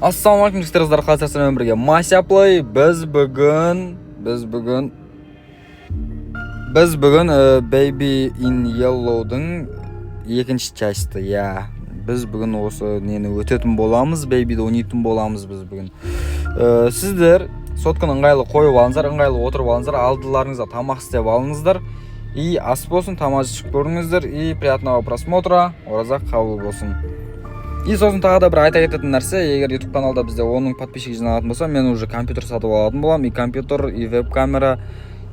Ассалаумалейкум достар, қаласыздармен бірге Мася Play. Біз бүгін Baby in Yellow'дың екінші часті, я. Біз бүгін осы нені өтетін боламыз, Baby'ді ойнайтын боламыз біз бүгін. Сіздер сотканы ыңғайлы қойып алыңыздар, ыңғайлы отырып алыңыздар, алдыларыңызға тамақ істеп алыңыздар. И ас болсын, тамашашып көріңіздер, и приятного просмотра, оразақ қабыл болсын. И сосын тағы да бір айта кететін нәрсе, егер YouTube каналда бізде 10 мың подписчик жиналатын болса, мен уже компьютер сатып алатын болам, и компьютер, и веб-камера,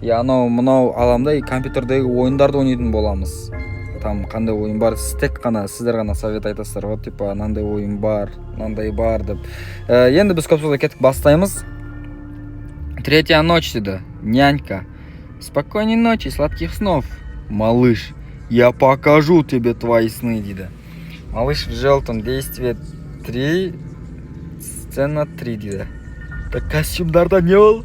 и анау-мынау аламда, и компьютердегі ойындарды ойнайтын боламыз. Там қандай ойын бар, сіздер ғана совет айтасыздар, вот типа мынандай ойын бар, мынандай бар деп. Енді біз көп сөзге кеттік, бастаймыз. Третья ночь дейді, нянька. Спокойной ночи, сладких снов, малыш. Я покажу тебе твои сны, дейді. Малыш в желтом, действие 3, сцена 3 дейді. Так, костюмдарда не ол?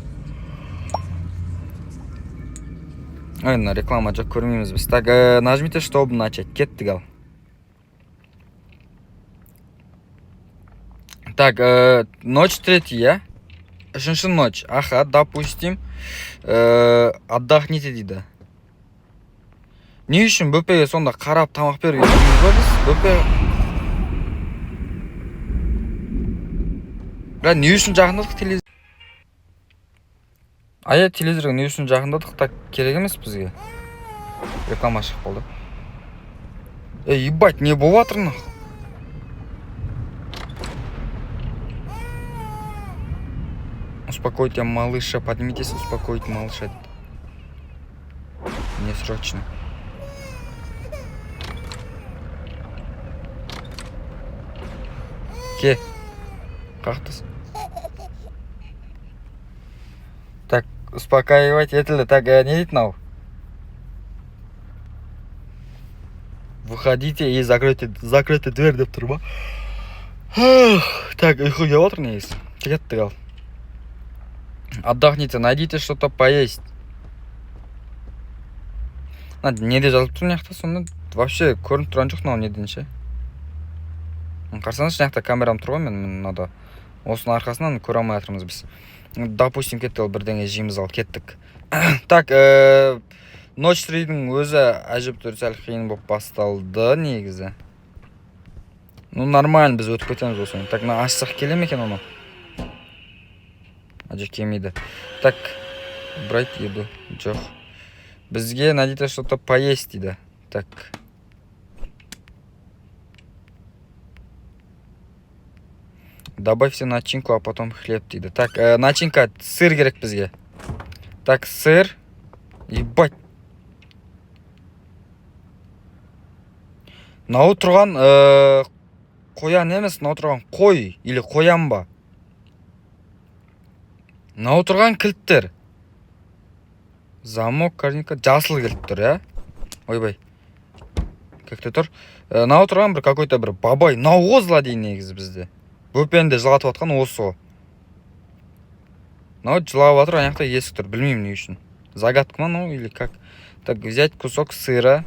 Ой, на реклама жоқ көрмейміз біз. Так, нажмите, чтобы начать. Кеттік ал. Так, ночь третья, үшінші ночь. Аха, допустим, отдохните дейді. Не үшін бөпеге сонда қарап тамақ беріп жүрміз ба біз? Бөпе... Не үшін жақындадық телевизор? Ая, телевизорға не үшін жақындадық? Так керек емес бізге. Реклама шығып болды. Ебать, не болып жатыр нах? Успокойте малыша, поднимитесь, успокойте малыша. Не срочно. Ке, қақтыз. Так, успокаивать етілді. Так, не дейді нау? Выходите и закройте дверь деп тұр ба? Так, ұйқы келіп отыр негізі. Кеттік ал. Отдохните, найдите что-то поесть. Неде жазылып тұр мына жақта сонда? Вообще көрініп тұрған жоқ мынау неден ше? Қарсаңыз жақта камерам тұр ғой, мен мынада. Осының арқасынан көре алмай жатырмыз біз. Допустим, кетті ол бірдеңе жейміз ал кеттік. Так, ночь 3-дің өзі әжептәуір сәл қиын болып басталды негізі. Ну, нормально, біз өтіп кетеміз осыны. Так, ашсақ келе ме екен оны? Ажы келмейді. Так, брать еду. Жоқ. Бізге найдите что-то поесть дейді. Так. Добавьте начинку, а потом хлеб дейді. Так, начинка, сыр керек бізге. Так, сыр. Ебать. Нау тұрған қоян емес, нау тұрған қой или қоян ба? Нау тұрған кілттер. Замок, корника, жасыл кілттер, я? Ойбай. Как-то тұр. Нау тұрған бір какой-то бір бабай. Нау злодей негізі бізде. Бөпенде жылатып атқан осы. Нау жылап атыр, аяқта есік тұр. Білмеймін не үшін. Загадка ма, ну, или как? Так, взять кусок сыра.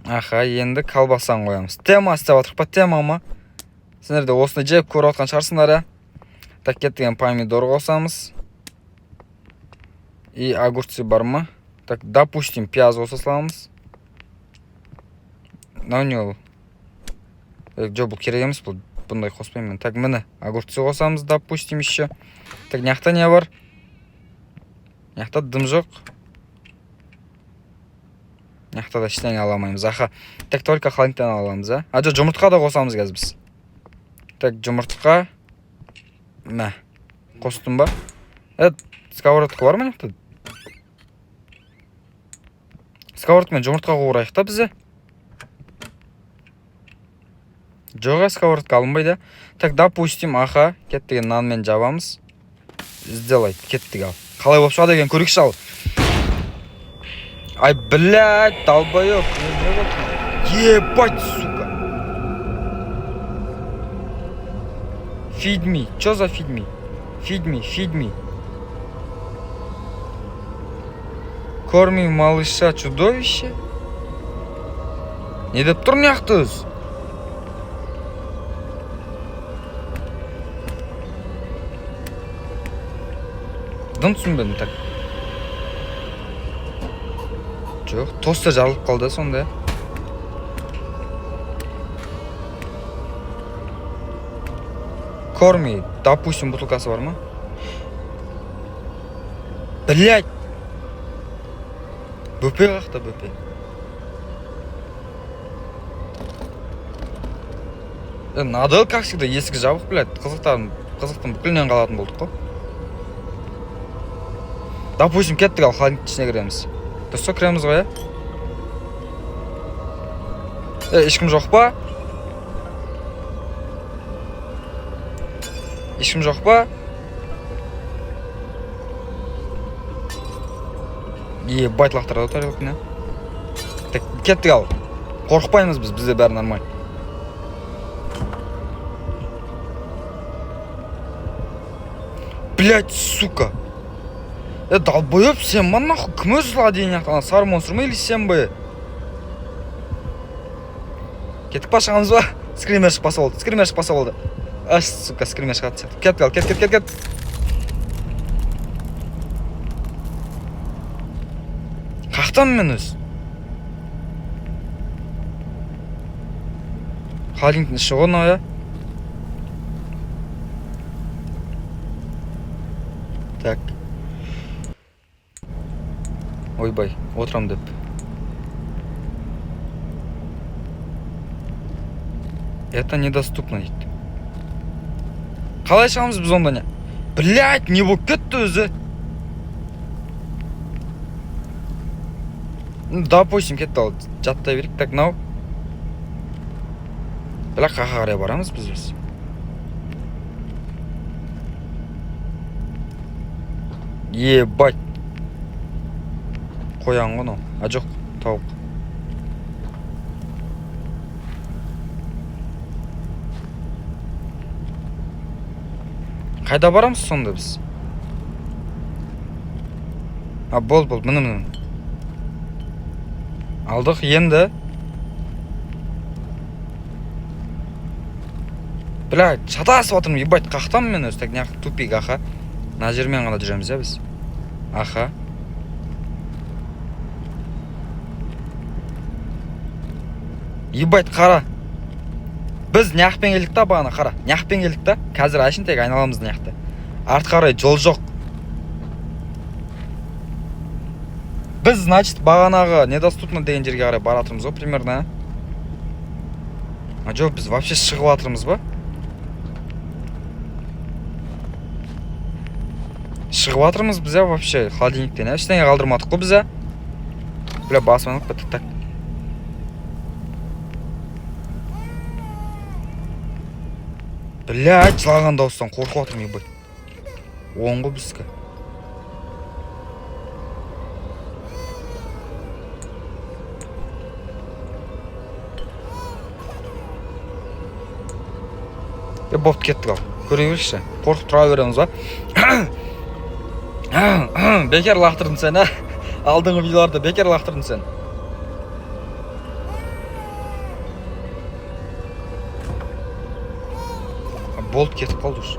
Аха, енді колбасын қоямыз. Тема істеп атырық па, тема ма? Сендер де осыны жеп көріп атқан шығарсыңдар, я? Так, кеттіген помидор қосамыз. И огурцы бар ма? Так, допустим, пияз қоса саламыз. Нау не ол? Жо, бұл керек емес, бұндай қоспаймын. Так, міне, огурцы қосамыз, допустим, еще. Так, няқта не бар? Няқта дым жоқ. Няқта да ештеңе аламаймыз, аха. Так, только холодильниктен аламыз, а? Жо, жұмыртқа да қосамыз қазір біз. Так, жұмыртқа. Мә, қостым ба? Сковородка бар ма няқта? Сковородкамен жұмыртқа қуырайық та бізе. Жоға сковородка алынбайды. Так, допустим, аха, кеттіген нанмен жабамыз. Сделай, кеттік ал. Қалай болып шығады екен, көрікші ал. Ай, блядь, долбоёб. Ебать, сука. Feed me. Чё за feed me? Feed me. Корми малыша чудовище. Не деп тұр няқтыз? Абдан түсінбедім так. Жоқ, тостер жарылып қалды сонда. Корми, допустим, бутылкасы бар ма? Блять! Бөпе қақта бөпе. Надо, как всегда, есігі жабық, блядь. Қызықтың бүкілінен қалатын болдық қой. Допустим, кеттік ал, холодильниктің ішіне кіреміз. Дұрыс кіреміз ғой, ешкім жоқ па? Ешкім жоқ па? Ебать лақтырады тарелканы. Так, кеттік ал. Қорқпаймыз біз, бізде бәрі нормально. Блять, сука. Долбоёб сен, man нахуй, кім өзі злодейін яқтан? Сары монстр ма или сен бе? Кеттік па, шығамыз ба? Скример шықпаса болды. Аш, сука, скример шығады. Кеттік ал, кет. Қақтан мен өз? Холодильниктің іші ғой мынау, Так. Ойбай, отырам деп. Это недоступно дейді. Қалай шығамыз біз онда не? Блять, не болып кетті өзі? Допустим, кетті ал, жаттай берейік. Так, нау. Бірақ қақа қарай барамыз біз өз. Ебать. Қоян ғой, а жоқ, тауық. Қайда барамыз сонда біз? Бол, міне. Алдық енді. Бля, шатасып отырмын, ебать, қақтам мен өз, так неғып тупик, аха. На жермен ғана жүреміз, біз. Аха. Ебать, қара. Біз няқпен келдік та бағана, қара. Няқпен келдік та, қазір ашын тек айналамыз няқты. Арт қарай жол жоқ. Біз, значит, бағанағы недоступно деген жерге қарай баратырмыз ғой, примерно. А жоқ, біз вообще шығып атырмыз ба? Шығып атырмыз біз, вообще, холодильниктен, ештеңе қалдырмадық қой біз, Бля, басманық бітті, так. Блядь, жылаған дауыстан қорқып атырмын, ебать. Оңғы бізгі. Бопты кеттік ал. Көре берші. Қорқып тұра береміз ба? Бекер лақтырдың сен, Алдыңғы видеоларда бекер лақтырдың сен. Болып кетіп қалды ұш.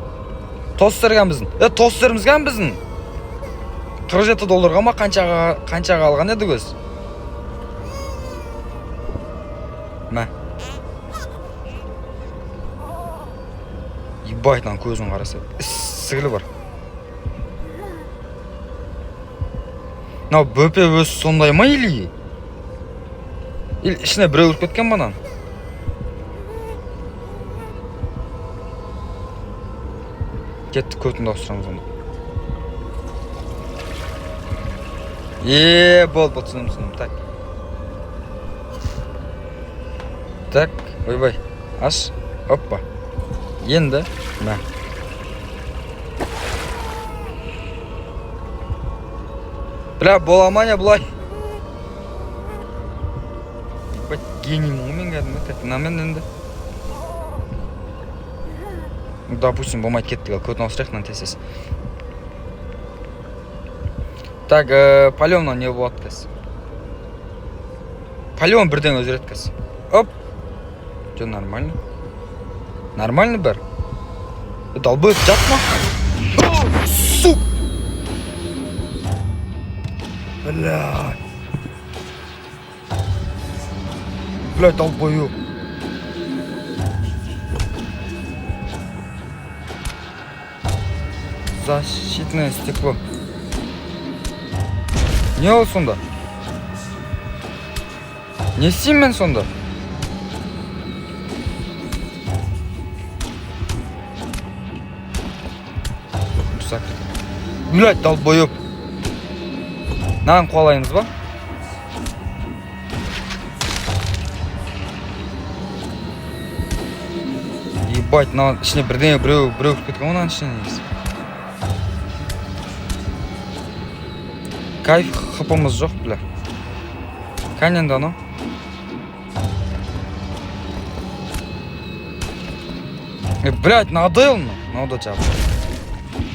Тостерген біздің. Тостерімізген біздің. $47 ма қаншаға алған еді көз? Мә. Ебайтынан көзін қарасы. Сігілі бар. Бөпе өз сондай ма или? Или ішіне біреу ұрып кеткен банан? Кетті көтінді ауыстырамыз оны. Болды, түсінім. Так, ойбай. Аш, оппа. Енді, мә. Бля, бола ма не бұлай? Гений мұмен кәдім, так, намен енді. Допустим, болмайды кеттік ал, көтін ауыстырайық, тесес. Так, палеоннан не болады кәс? Палеон бірден өзірет кәс. Оп! Жо, нормально. Нормально бәр? Долбойып жатма? Суп! Блядь. Блядь, долбоёб. Защитное стекло. Не ол сонда? Не істеймін мен сонда? Блядь, долбоёб. Нағын қуалаймыз ба? Ебать, мына ішіне бірдеңе біреу кіріп кеткен ғой мынаның ішіне негізі. Кайф хпымыз жоқ, бля. Кәне енді анау. Блядь, надоел мне. Надо чап.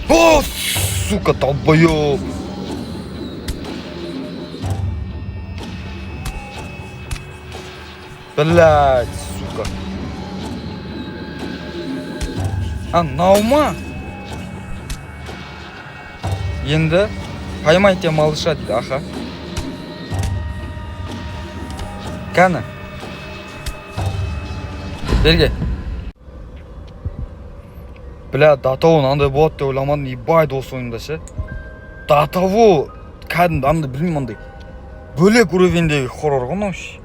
О, сука, долбоёб. Блядь, сука. А, наума? Енді поймайте малыша дейді, аха. Кәні? Берге. Бля, датауын андай болады деп ойламадым, ебайды осы ойында ше. Датауы кәдімді андай білмеймін андай. Бөлек уровендегі хоррор ғой мынау ше.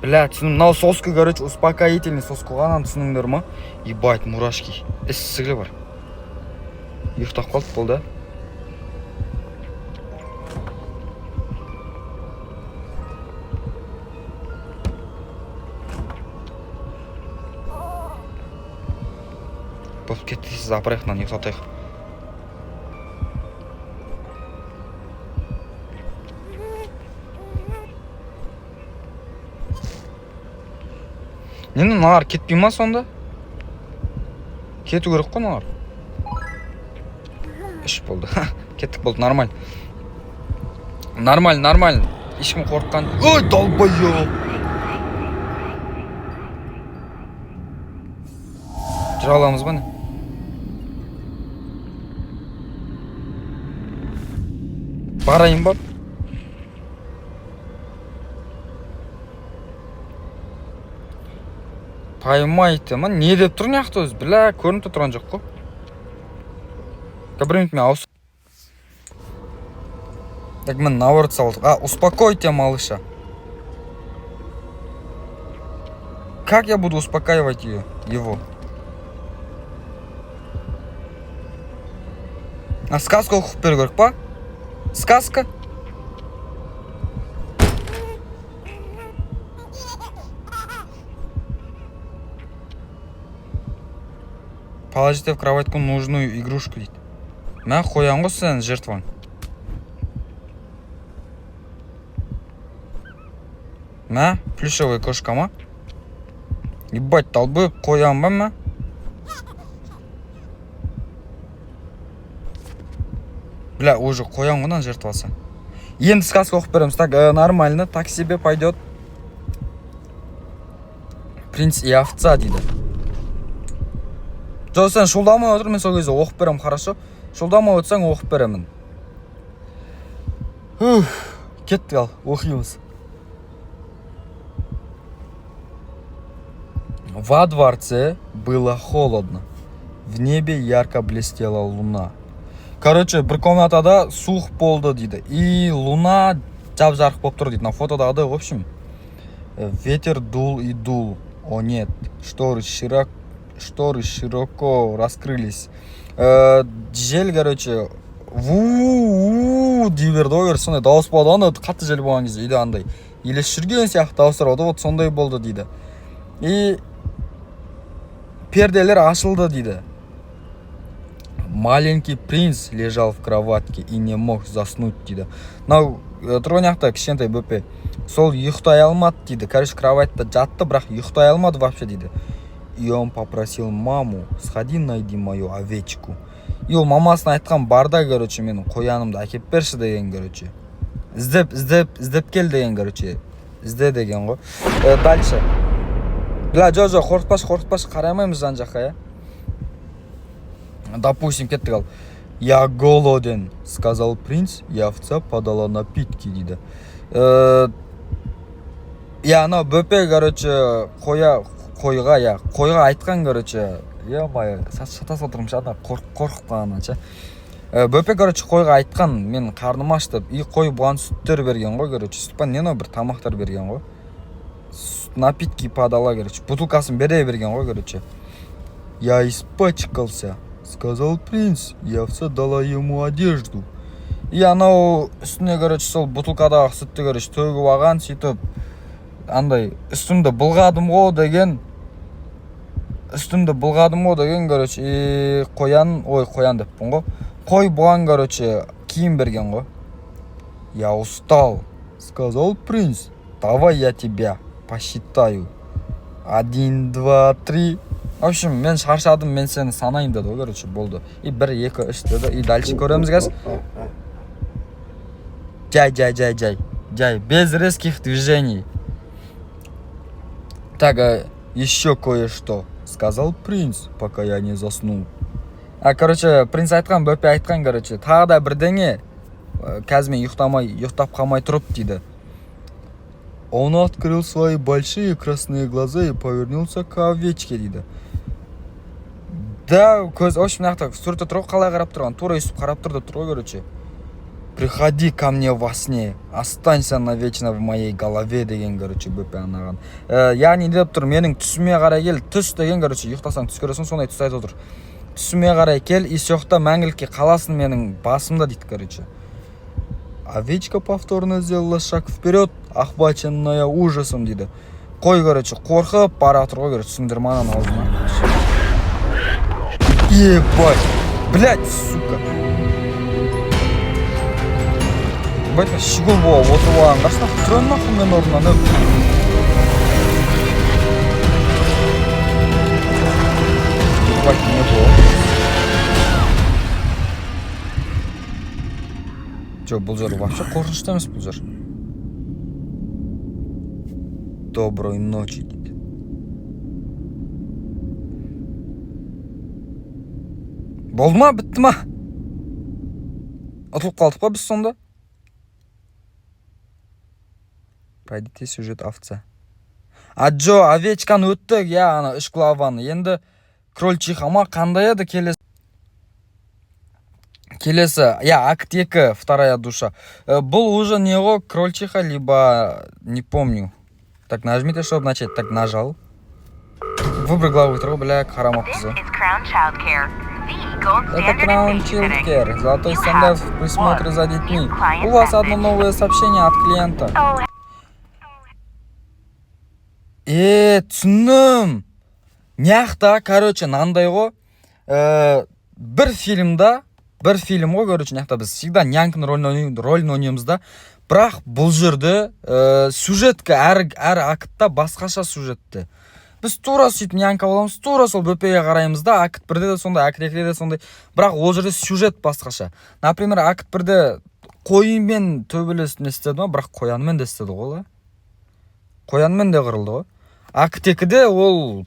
Бля, түсінім, мынау соска, короче, успокоительный соска ғанан түсініңдер ма? Ебать, мурашки. Ісігі бар. Ұйықтап қалды болды. Болып кеттісіз, апырайықнан ұйықтатайық. Нені мыналар кетпей ма сонда? Кету керек қой мыналар. Іш болды. Кеттік болды, нормаль. Нормаль. Ешкім қорыққан. Ой, долбоёб. Жүре аламыз ба не? Барайын ба? Поймайте ма? Не деп тұр неяқты өзі? Бля, көрініп тұрған жоқ қой. Кабірмет мен аусы. Так мен наоборот салдық. А, успокойте малыша. Как я буду успокаивать его? А сказка оқып беру керек па? Сказка? Положите в кроватку нужную игрушку дейді. Мә қоян ғой сен жертваң. Мә, плюшевая кошка ма? Ебать, толбы қоян ба мә? Бля, уже қоян ғынан жертвасы. Енді сказка оқып береміз. Так, нормально, так себе пойдет. Принц и овца дейді. Жо, сен шулдамай отыр, мен сол кезде оқып берем, хорошо? Шулдамай отсаң оқып беремін. Кеттік ал, оқимыз. Во дворце было холодно. В небе ярко блестела луна. Короче, бір комнатада суық болды дейді. И луна жап-жарық болып тұр дейді. На фотодағыдай, в общем. Ветер дул и дул. О нет, шторы широко раскрылись. Жел, короче, ву дей берді ғой, сондай дауыс болды. Анда қатты жел болған кезде үйде андай елес жүрген сияқты дауыстар болды. Вот сондай болды дейді. И перделер ашылды дейді. Маленький принц лежал в кроватке и не мог заснуть дейді. Мынау тұрған жақта кішкентай бөпе. Сол ұйықтай алмады дейді. Короче, кроватьта жатты, бірақ ұйықтай алмады вообще дейді. И он попросил маму: сходи, найди мою овечку. И ол мамасына айтқан, барда, короче, менің қоянымды әкеп берші деген, короче. Іздеп кел деген, короче. Ізде деген ғой. Дальше. Бля, жо, қорқытпашы, қараймаймыз жан жаққа, я. Допустим, кеттік ал. Я голоден, сказал принц, и овца подала напитки дейді. Я анау бөпе, короче, қойға айтқан, короче, шата салдырмыш, ана қорқып ше. Бөпе, короче, қойға айтқан, мен қарным аш деп, и қой бұған сүттер берген ғой, короче, сүт па нені бір тамақтар берген ғой. Напитки подала, короче, бутылкасын бере берген ғой, короче. Я испачкался, сказал принц, и овца дала ему одежду. И анау үстіне, короче, сол бутылкадағы сүтті, короче, төгіп алған, сөйтіп андай үстімді былғадым ғой деген, короче, қоян деппін ғой. Қой бұған, короче, киім берген ғой. Я устал, сказал принц, давай я тебя посчитаю. 1, 2, 3. В общем, мен шаршадым, мен сені санайын деді ғой, короче, болды. И 1, 2, 3 деді, и дальше көреміз, газ. Жай, без резких движений. Так, еще кое-что, сказал принц, пока я не заснул. Короче, принц айтқан, бөпе айтқан, короче, тағы да бірдеңе, қазір мен ұйықтап қалмай тұрып дейді. Он открыл свои большие красные глаза и повернулся к овечке дейді. Да, көз, в общем, нақта, суретте тұрып қалай қарап тұрған, тура үсіп қарап тұрды тұрғы, короче. Приходи ко мне во сне, останься навечно в моей голове деген, короче, бөпе анаған. Яғни деп тұр, менің түсіме қарай кел, түс деген, короче, ұйықтасаң түс көресің, сондай түс айтып отыр. Түсіме қарай кел, и соқта мәңгілікке қаласың менің басымда дейді, короче. Овечка повторно сделала шаг вперед, охваченная ужасом дейді. Қой, короче, қорқып бара тұр ғой, короче, сындырманан аузына. Ебать, блядь, сука. Бәйтін шүгіл болып отырып алған, қашына тұрын нақыл мен орнынан өп. Бәйтін не болып? Бұл жер вообще қорқынышты емес бұл жер. Доброй ночи дейді. Болды ма, бітті ма? Ұтылып қалдық па біз сонда? Пройдите сюжет овца. Джо, овечканы өттік, я ана 3 главаны. Енді крольчиха ма қандай еді келесі, акт 2, вторая душа. Бұл уже не ғой, крольчиха, либо не помню. Так, нажмите, чтобы начать. Так, нажал. Выбрай главу второго, бля, харамапызы. Это Crown Childcare. Золотой стандарт в присмотре за детьми. У вас одно новое сообщение от клиента. Түсінім. Няқта, короче, нандай ғой. Бір фильм ғой, короче, няқта біз всегда нянкін рөлін ойнаймыз да. Бірақ бұл жерде сюжетке әр актта басқаша сюжетті. Біз тура сөйтіп нянка боламыз, тура сол бөпеге қараймыз да, акт 1-де де сондай, акт 2-де де сондай. Бірақ ол жерде сюжет басқаша. Например, акт 1-де қоймен төбелес не істеді ма, бірақ қоянмен де істеді ғой. Қоянмен де қырылды ғой. Акт 2-де ол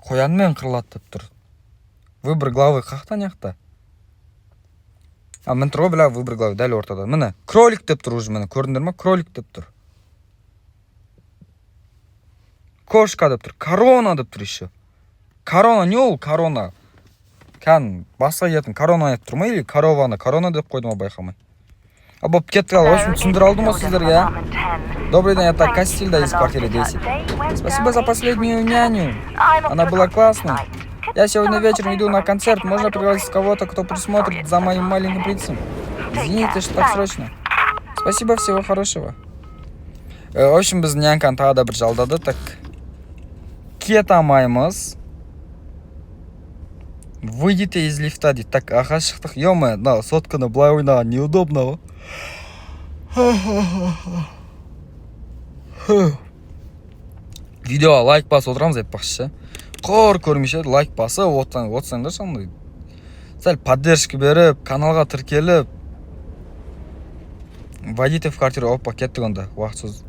қоянмен қырылады деп тұр. Выбор главы қақта няқта. Мен тұр ғой, бля, выбор главы дәл ортада. Міне, кролик деп тұр уже, міне, көрдіңдер ма? Кролик деп тұр. Кошка деп тұр. Корона деп тұр еще. Корона, не ол корона? Кән, басқа етін корона ет тұр ма? Или корованы? Корона деп қойды ма байқамай? Боп кетті қал, очень түсіндір алдым ма сіздерге? Добрый день, это Кастильда из квартиры 10. Спасибо за последнюю няню. Она была классной. Я сегодня вечером иду на концерт. Можно пригласить кого-то, кто присмотрит за моим маленьким принцем? Извините, что так срочно. Спасибо, всего хорошего. В общем, біз нянканы тағы да бір жалдады. Так, кете алмаймыз. Выйдите из лифта дейді. Так, аға шықтық. Ё-мо, сотканы былай ойнаған неудобно. Видеоға лайк басып отырамыз айтпақшы. Қор көрмеше лайк басып отсаңдар сондай. Сәл поддержка беріп, каналға тіркеліп. Войдите в квартиру. Опа, кеттік онда. Уақытсыз.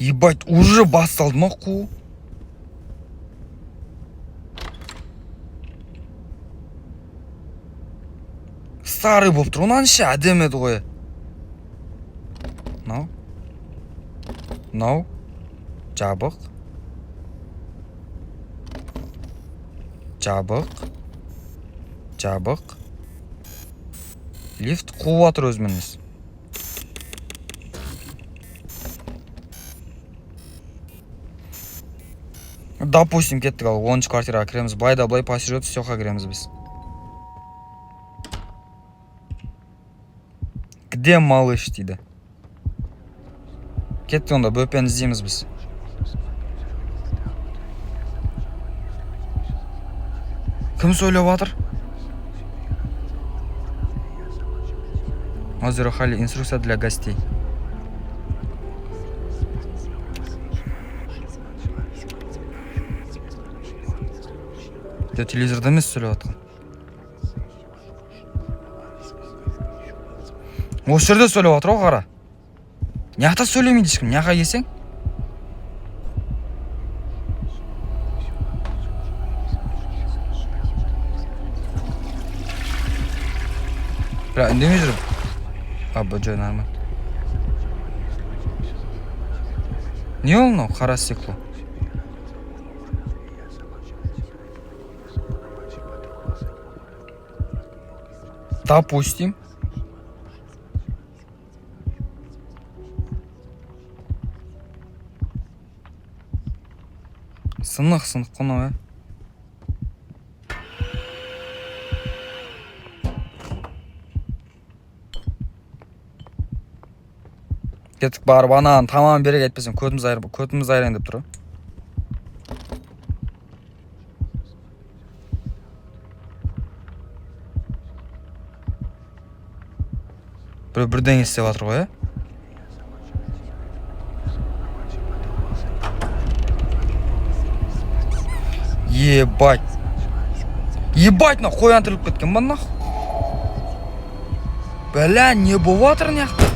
Ебать, уже басталды ма қу? Старый болып тұр, онан ше әдем еді ғой. Мынау жабық. Лифт қуып жатыр өзіменіз. Допустим, кеттік ал 10-шы квартираға кіреміз. Байда былай по сюжету сёқа кіреміз біз. Где малыш дейді. Кеттік онда бөпені іздейміз біз. Кім сөйлеп жатыр? Озеро Хали. Инструкция для гостей. Телевизорда емес сөйлеп жатқан. Осы жерде сөйлеп жатыр ғой, қара. Неқта сөйлемейді ешкім, неқа келсең? Бля, үндемей жүріп. Жой, нормально. Не ол мынау, қара стекло? Допустим. Сынық қонау, ә? Кеттік барып анаған тамам берек айтпасам көтіміз айырайын деп тұр. Бірден істеп жатыр ғой, ә? Ебать, на қоян тіріліп кеткен ба нахуй? Бля, не болып жатыр неқта?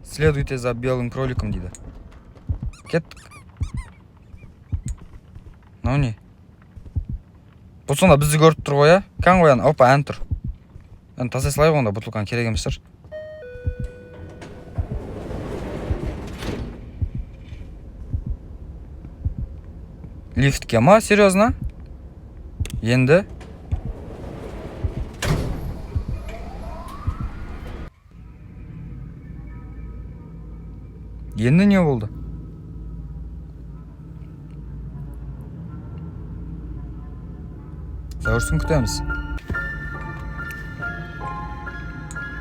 Следуйте за белым кроликом дейді. Кеттік. Нау не? Бұл сонда бізді көріп тұр ғой, ә? Кән қоян, опа, ән тұр. Ән тасай салай ғонда, бұтылқан керек еместір. Лифтке ма? Серьезно? Енді? Енді не болды? Завершын күтеміз.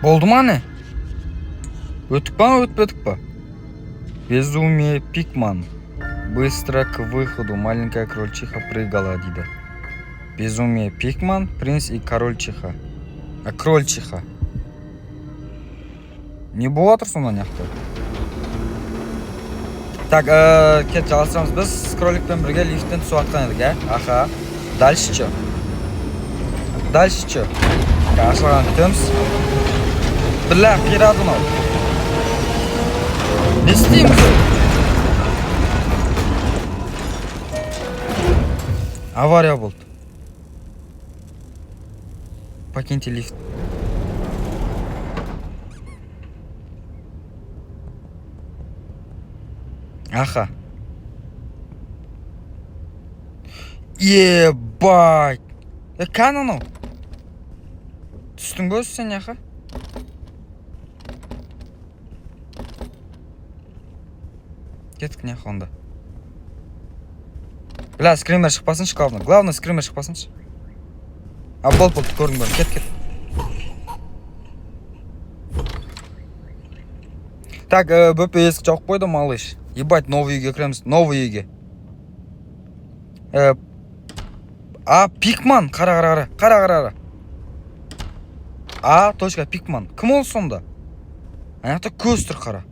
Болды ма не? Өттік па, өтпедік па? Безумие Пикман. Быстро к выходу маленькая крольчиха прыгала, дейді. Безумие Пикман, принц и корольчиха. А крольчиха? Не болады сонда неқта? Так, кет жалғастырамыз. Біз с кроликпен бірге лифттен түсіп жатқан едік, ә? Аха. Дальше чё? Ашылған күтеміз. Бля, қирады мынау. Не істейміз? Авария болды. Покиньте лифт. Аха. Ебать. Кән анау? Түстің бө сен, аха? Кеттік не қонда. Бля, скример шықпасыншы қалдың. Главное, скример шықпасыншы. А болды, көрдің бәрін. Кет. Так, бөпе есік жауып қойды, малыш. Ебать, новый үйге кіреміз. Новый үйге. Пикман. Қара. Точка, Пикман. Кім ол сонда? Аяқта көз тұр, қара.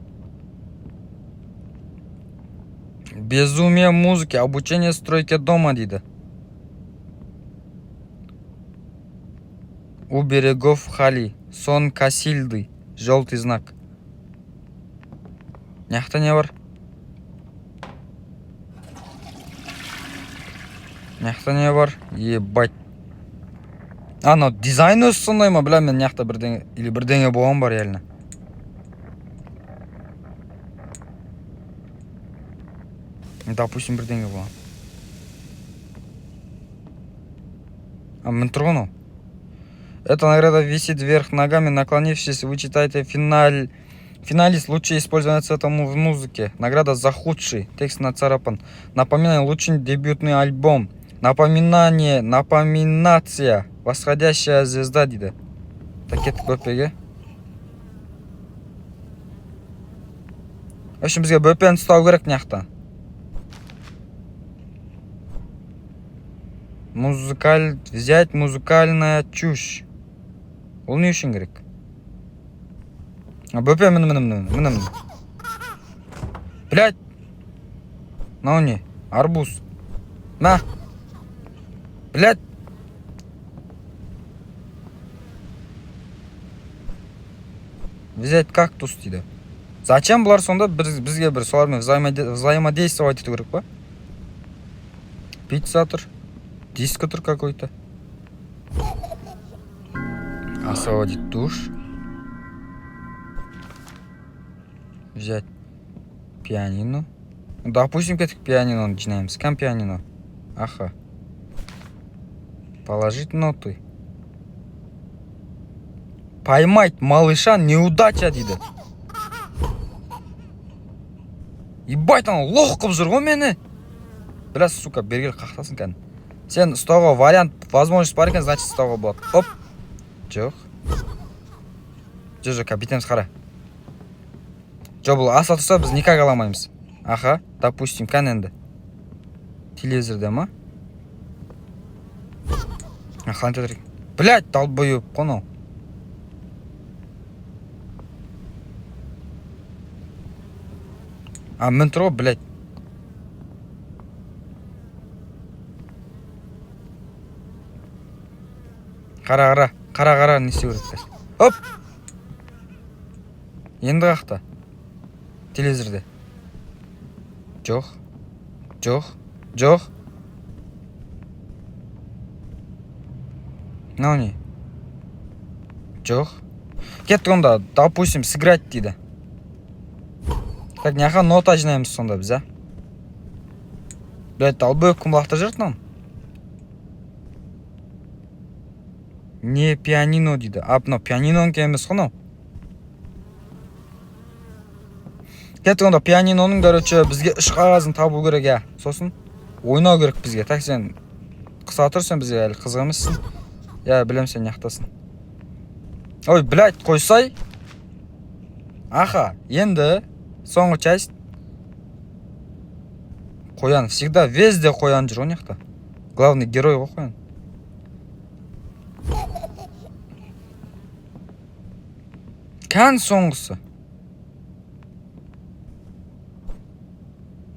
Безумие музыки. Обучение стройке дома, дейді. У берегов Хали. сон косильды. Желтый знак. Мынакта не бар? Мынакта не бар? Ебать. Анау дизайн өзі сондай ма? Білем мен мынакта бірдеңе или бірдеңе болған бар реально. Допустим, бірдеңе болған. Мен тұрған ол. Эта награда висит вверх ногами, наклонившись, вы читаете финалист лучше использования цвета в музыке. Награда за худший. Текст нацарапан. Напоминание, лучший дебютный альбом. Напоминация. Восходящая звезда дейді. Так кеттік бөпеге. В общем, бізге бөпені ұстау керек мынақта. Взять музыкальная чушь. Ол не үшін керек? Бөпе міне. Блядь. Мынау не? Арбуз. Ма. Блядь. Взять кактус дейді. Зачем бұлар сонда бізге бір солармен взаимодействовать ету керек па? Пицца тұр. Диско тұр какой-то. Освободить душ. Взять пианино. Допустим, кеттік пианиноны жинаймыз. Кәм пианино? Аха. Положить ноты. Поймать малыша неудача дейді. Ебать, ана лох қып жүр ғой мені. Біраз, сука, бергел қақтасын кән. Сен ұстауға вариант, возможность бар екен, значит ұстауға болады. Оп. Жоқ. Жоқ, битеміз қара. Жоқ, бұл аса тұрса біз никак аламаймыз. Аха, допустим, кән енді. Телевизорда ма? Ахантадрик. Блядь, долбоёб, қонау. Мен тұр ғой, блядь. Қара, не істеу керек? Оп! Енді қақта. Телевизорда. Жоқ. Мынау не? Жоқ. Кеттік онда, допустим, сыграть дейді. Так, мынақа нота жинаймыз сонда біз, а? Блядь, долбоёб құмлақта жүртін? Не пианино дейді. Мынау пианиноның емес қонау. Кеттік онда пианиноның, короче, бізге үш қағазын табу керек, я. Сосын ойнау керек бізге. Так, сен қыса тұрсың бізге әлі қызық емессің. Я, білем сен яқтасың. Ой, блядь, қойсай. Аха, енді соңғы часть. Қоян, всегда везде қоян жүр он яқта. Главный герой ғой қоян. Кән соңғысы.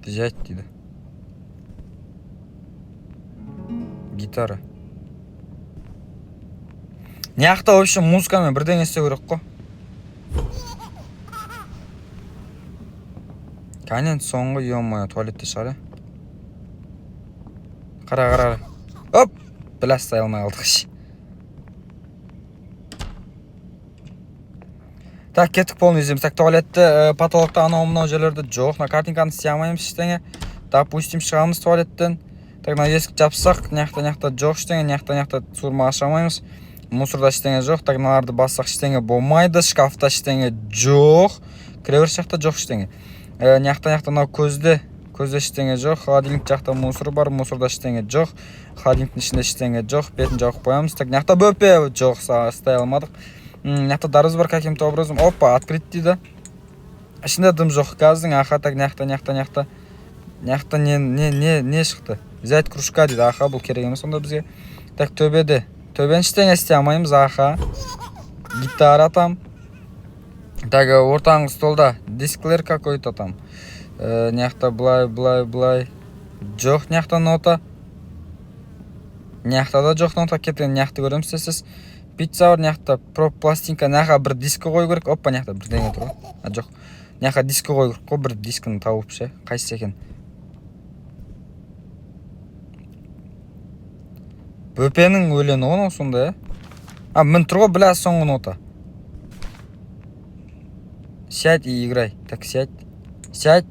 Взять дейді. Гитара. Нияқта вообще музыкамен бірден істеу керек қой. Кәнен соңғы ё-моё туалетте шығар. Қара. Оп! Біләстай алмай алдық. Так, кеттік полный иземіз. Так, туалетті, потолықта анау-мынау жерлерді жоқ. На картинканы істей алмаймыз ештеңе. Допустим, шығамыз туалеттен. Так, на есік жапсақ, нияқта жоқ ештеңе, нияқта суырма аша алмаймыз. Мусорда ештеңе жоқ. Так, мыналарды бассақ ештеңе болмайды. Шкафта ештеңе жоқ. Кіребер жақта жоқ ештеңе. Нияқта мынау көзде ештеңе жоқ. Холодильник жақта мусор бар, мусорда ештеңе жоқ. Холодильниктің ішінде ештеңе жоқ. Бетін жауып қоямыз. Так, нияқта бөпе жоқ, стай алмадық. Нияқта дарыз бар каким-то образом. Опа, открыть дейді. Ішінде дым жоқ газдың. Аха, так, нияқта. Нияқта не шықты? Взять кружка дейді. Аха, бұл керек емес онда бізге. Так, төбені ештеңе істей алмаймыз. Аха. Гитара там. Так, ортаңғы столда дисклер какой-то там. Нияқта былай. Жоқ, нияқта нота. Нияқта да жоқ нота. Кеткен нияқта көреміз сіз. Пицца бар, мына пластинка, мына бір дискі қою керек. Оппа, мына бірдеңе тұр ғой. Жоқ. Мына дискі қою керек қой, бір дискіні тауып ше. Қайсысы екен? Бөпенің өлені ғой сонда, мін тұр ғой, бля, соңғы нота. Сядь и играй. Так, сядь. Сядь.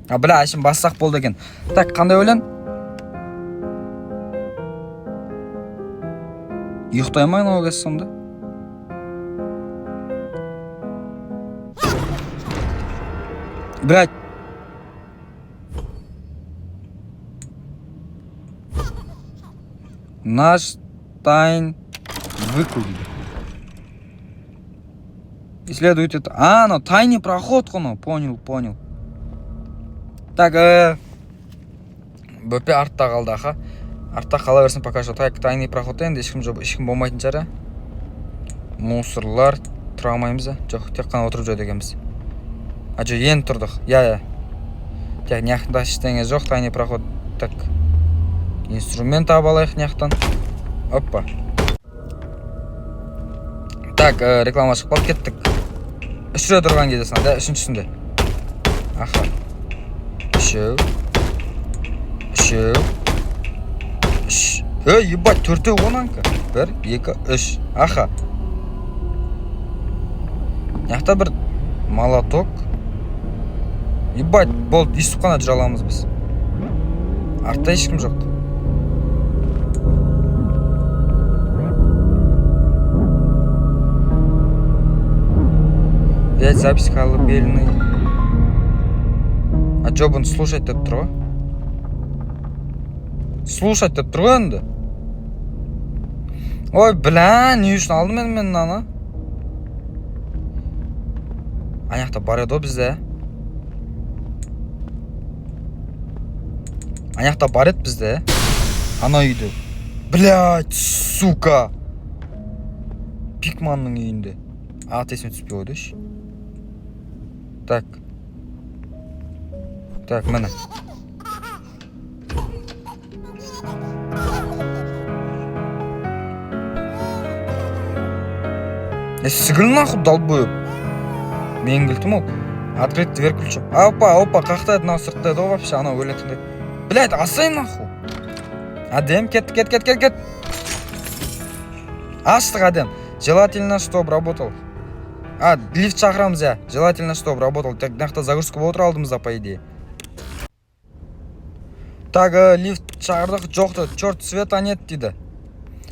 Бля, ашым бассақ болды екен. Так, қандай өлен? Ұйықтаймайын ол кез сонда. Блядь. Наш тайн выкурили. Исследуйте это. Ну тайный проход, ну, понял. Так, бөпе артта қалды, аха. Артта қала берсін пока что. Так, тайный проход енді ешкім болмайтын жара. Мусорлар тұра алмаймыз, жоқ, тек қана отырып жүреді екенбіз. Жоқ, енді тұрдық. Я. Так, няқында ештеңе жоқ, тайный проход. Так. Инструмент алайық няқтан. Оппа. Так, реклама шығып қалып кеттік. Үшіре тұрған кезесін, да, үшіншісінде. Аха. Үшеу. Ебать, төртеу онанка. 1, 2, 3. Аха. Яқта бір молоток. Ебать, болды, естіп қана жүре аламыз біз. Артта ешкім жоқ. Взять запись колыбельной. Жо, бұны слушать деп тұр ғой. Слушать деп тұр ғой енді. Ой, бля, не үшін алдым мен мынаны? Аяқта бар еді бізде. Аяқта бар еді бізде. Ана үйде. Блядь, сука. Пикманның үйінде. Есіме түспей қойды. Так. Так, міне. Сігіл нахуй долбоеб. Мен кілтім ол. Открыть дверь ключом. Опа, қақтайды, мынау сырттайды ғой вообще, анау өлетінде. Блядь, асай нахуй. Адем, кет. Аштық адем. Желательно, чтоб работал. Лифт шақырамыз, я. Желательно, чтоб работал. Так, нақта загрузка болып отыр алдымызда, по идее. Так, лифт шақырдық, жоқты. Черт, света нет дейді.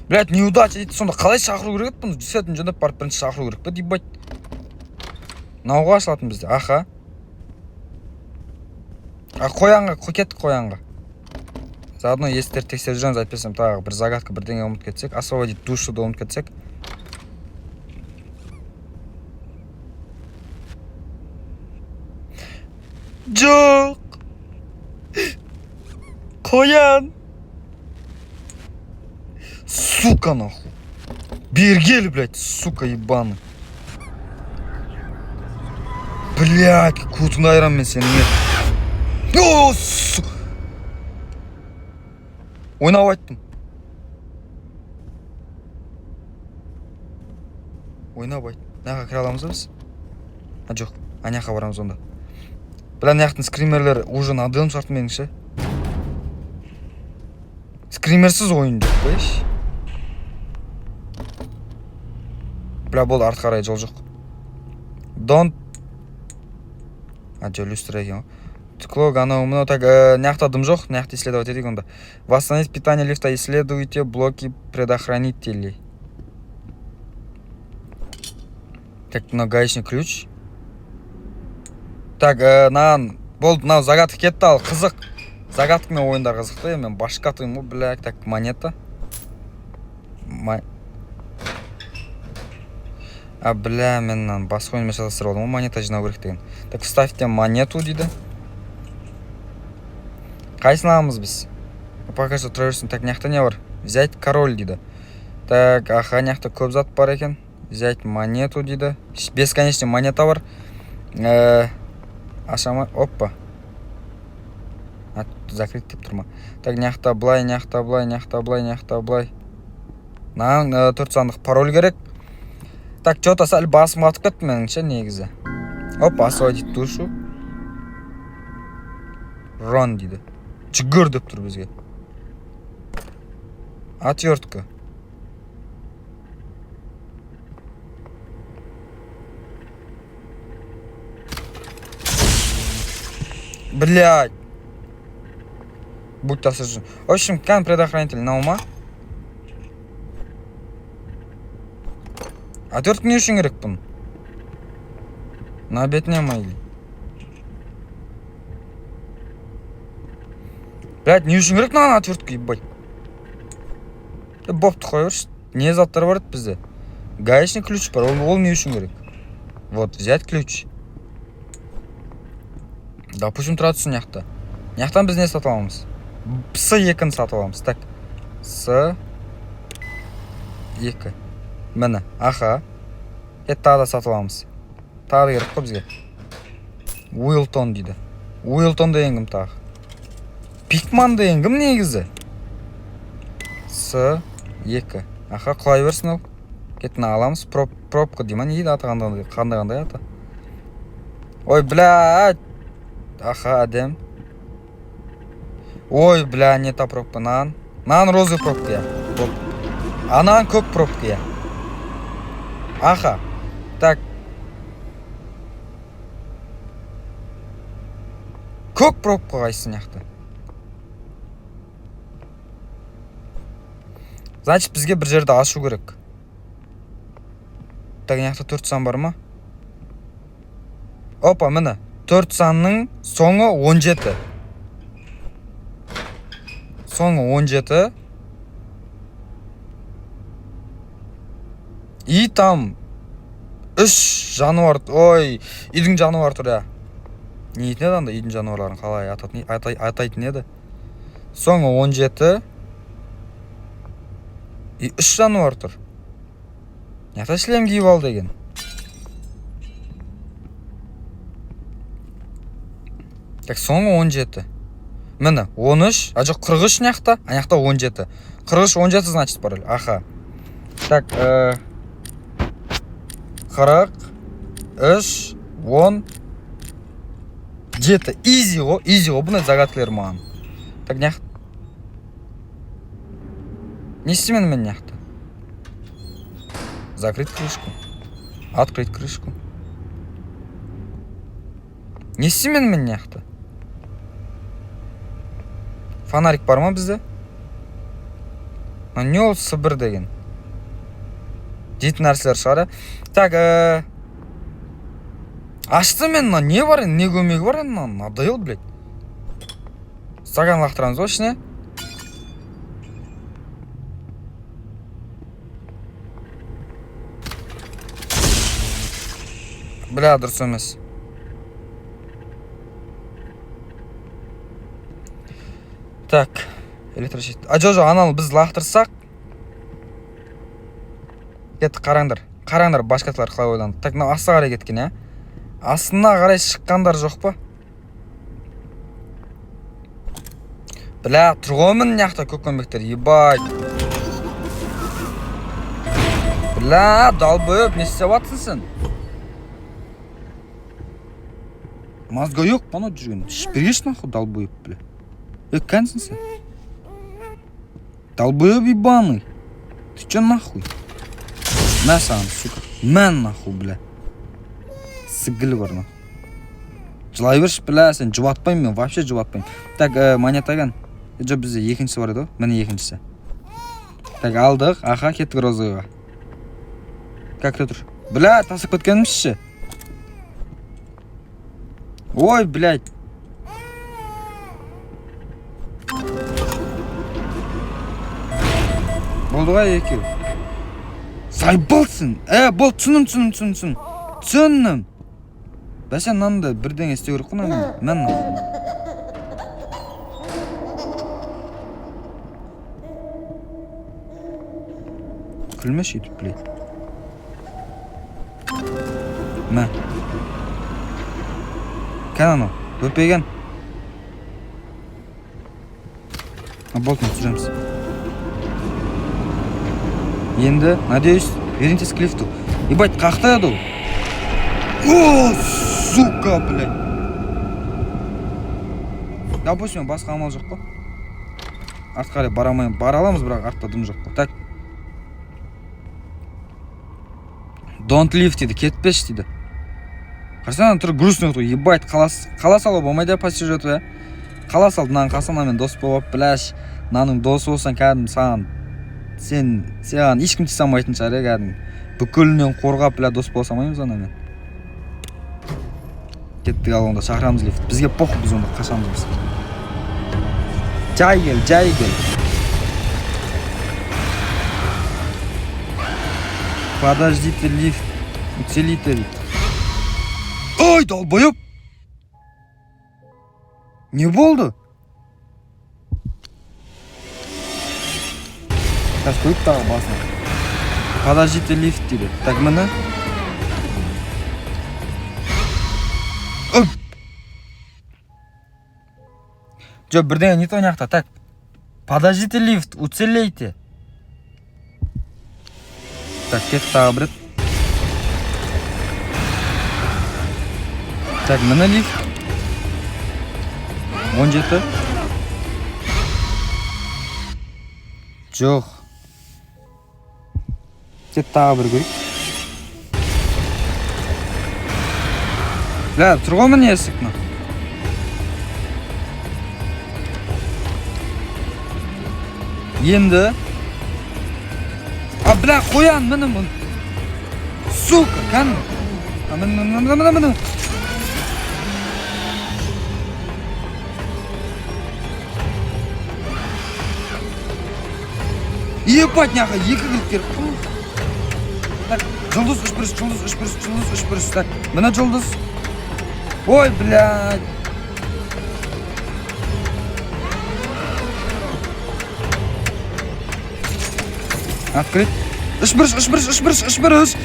Блядь, неудача дейді. Сонда қалай шақыру керек еді? Светін жөндеп барып бірінші шақыру керек пе, дейбать. Науға ашылатын бізде. Аха. Қоянға, кеттік қоянға. Заодно естерді тексеріп жүрміз, айтпесем тағы бір загадка бірдеңе ұмыт кетсек. Освободить душу да ұмыт кетсек. Жоқ. Қоян. Сука, нахуй. Бергелі, блядь, сука, ебаный. Блядь, көтін айрам мен сені. О, сука. Ойнап айттым. Наға кіре аламыз біз? Жоқ, аняқа барамыз онда. Бля, наяқтың скримерлер уже надым шарт меніңше. Скримерсіз ойын жоқ, бәйш. Бля, болды, арт қарай жол жоқ. Don't. Жо, люстра екен. Тіклог, анау, мынау так, наяқта дым жоқ, наяқта исследовать едік онда. Восстановить питание лифта, исследуйте блоки предохранителей. Так, мынау гаечный ключ. Так, болды, мынау загадка кетті ал, қызық. Загадкамен ойындар қызықты, мен башқа атайым ғой, блядь, так, монета. Бля, мен басқа ойынмен шаластырып алдым, монета жинау керек деген. Так, вставьте монету дейді. Қайсын аламыз біз? Пока что тұра жүрсін. Так, наяқта не бар? Взять король дейді. Так, аха, наяқта көп зат бар екен. Взять монету дейді. Бесконечный монета бар. Ашама, оппа. Закрыть деп тұрма. Так, наяқта былай. Маған 4 сандық пароль керек. Так, что-то сәл басым қатып кетті меніңше негізі. Опа, освободить душу. Run дейді. Жүгір деп тұр бізге. Отвертка. Блядь. Будь осторожен. В общем, кан предохранитель на ума. Отвертка не үшін керек бұны? На бетіне мои. Блядь, не үшін керек маған отвертка, ебать? Бопты қоя берші. Не заттар бар еді бізде? Гаечный ключ бар, ол не үшін керек? Вот, взять ключ. Допустим, тұра түсін яқта. Яқтан біз не сатып аламыз? С2-ні сатып аламыз. Так, С2. Міне, аха. Тағы да сатып аламыз. Тағы керек қой бізге. Уилтон дейді. Уилтон деген кім тағы? Пикман деген кім негізі? С2. Аха, құлай берсін ол. Кетін аламыз. Пробка дейма, не дейді аты қандай аты? Ой, блядь. Аха, әдем. Ой, бля, не та пробка. Нан розовый пробка я. Анан көк пробка я. Аха. Так. Көк пробка қайсын яқты. Значит, бізге бір жерді ашу керек. Так, яқты 4 сан бар ма? Опа, міне. 4 санның соңы 17. Соңы 17. И там 3 жануар, ой, үйдің жануар тұр, я. Не етін еді анда үйдің жануарларын қалай атайтын еді? Соңы 17. И 3 жануар тұр. Яқта шлем киіп ал деген. Так, соңы 17. Міне, 13, а жоқ 43 няқта, а няқта 17. 43, 17 значит пароль, аха. Так, 43, 10. Где-то изи го, бұны загадкілер маған. Так, няқта. Не істемен мен няқта? Закрыть крышку. Открыть крышку. Не істемен мен няқта? Фонарик бар ма бізде? Не ол С1 деген? Дейтін нәрселер шығар. Так, ашты мен, не бар енді? Не көмегі бар енді? Надоел, блядь. Стакан лақтырамыз ғой ішіне. Бля, дұрыс емес. Так, электрощит. Жо, ананы біз лақтырсақ. Кетті, қараңдар, башқатылар қалай ойланды. Так, астына қарай кеткен, я? Астына қарай шыққандар жоқ па? Бля, тұрғымын няқта көкөмбектер, ебай. Бля, далбөп, не істеп атсың сен? Мазга жоқ, бана жүрген. Шпергеш нахуй, далбөп, бля. Кәнсің сен? Долбоеб ебаный. Ты чё нахуй? На сам, сука. Мен нахуй, бля. Сыгілі бар нахуй. Жылай берші, бля, сен жұбатпайым мен, вообще жұбатпайым. Так, монетаган. Жо бізде екіншісі бар еді, міне екіншісі. Так, алдық, аха, кеттік розыға. Как ты тұр? Бля, тасып кеткенімізші. Ой, блядь. Болды ғой екеу. Сайбалсың. Бол, түсінім. Бәсен нанды бірден істеу керек қой, мен. Күлмеш етіп, блядь. Мә. Кән ана, өпеген. Болтын түсіреміз. Енді, надеюсь, вернитесь к лифту. Ебать, қақта еді ол? О, сука, блядь. Допустим, басқа амал жоқ қой. Артқа қарай бара аламыз, бірақ артта дым жоқ қой. Так. Don't leave дейді, кетпеш дейді. Қарсаңнан тұр грустный ғой, ебать, қала салу болмайды по сюжету, ә? Қала салды, мынаның қасыңнамен дос болып, біляш, мынаның досы болсаң кәдім саған, саған ешкім тисе алмайтын шығар, кәдім. Бүкілінен қорғап, біля дос бола салмаймыз анамен. Кеттік ал онда, шақырамыз лифт. Бізге похуй, біз онда қашамыз біз. Жай кел. Подождите, лифт. Уцелитель. Ой, долбоёб! Не болды? Қазір қойып тағы басына. Подождите, лифт дейді. Так, мені. Жо, бірдеңе не тоняқта. Так. Подождите, лифт. Уцелейте. Так, кет тағы бір. Так, мені лифт. 17. Жоқ. Кет тағы бір көрейік. Бля, тұр ғой міне есікні. Енді. А, бля, қоян, мені. Сука, кән. Мені. Ебать, няха, екі кілік керіп. Так, жұлдыз, үшпіріс. Так, мені жұлдыз. Ой, блядь. Открыть. Үшпіріс.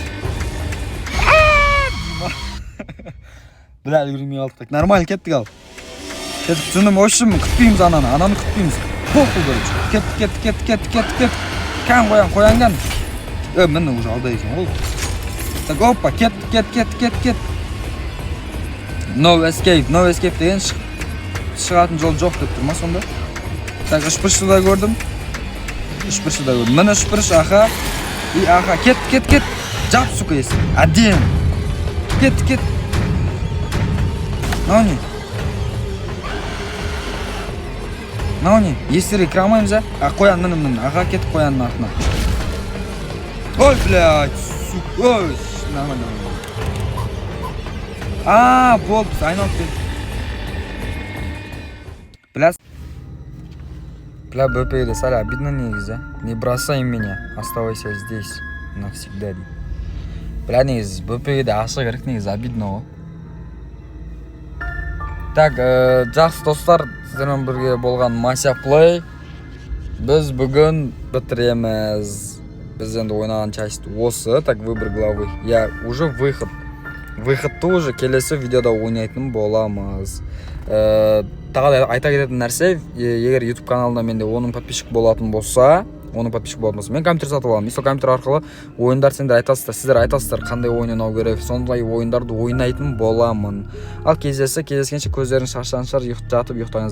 Бля, үлгірмей алдық. Так, нормально, кеттік ал. Кеттік, түсіндім, өшім, күтпейміз ананы күтпейміз. Похуй, короче. Кет. Кән қоян кән. Мені уже алда екен ол. Так, опа, кет. No escape деген шығатын жол жоқ деп тұр ма сонда? Так, үшпірішті да көрдім. Мені үшпіріш, аха. И аха, кет. Жап, сука, есі. Әдем. Кет. Науни, естерге кірамаймыз, ә? Қоян, мені. Аға, кетіп қоянның артына. Ой, блядь, сука, ой, нормально. Болды, айналып кет. Бля, БП-де сәл обидно негізі. Не бросай меня, оставайся здесь навсегда, дейді. Бля, негізі, БП-де ашы керек негізі обидно ғой. Так, жақсы достар, сіздермен бірге болған Mася Play. Біз бүгін бітіреміз. Біз енді ойнаған часть осы. Так, выбор главы. Я уже выход. Выходты уже келесі видеода ойнайтын боламыз. Тағы да айта кететін нәрсе, егер YouTube каналында менде оның подписчик болатын болса, мен компьютер сатып аламын. Сол компьютер арқылы ойындар сендер сіздер айтасыздар қандай ойын ойнау керек. Сондай ойындарды ойнайтын боламын. Ал кездескенше көздерің шаршаған шығар, жатып ұйықтаңыз.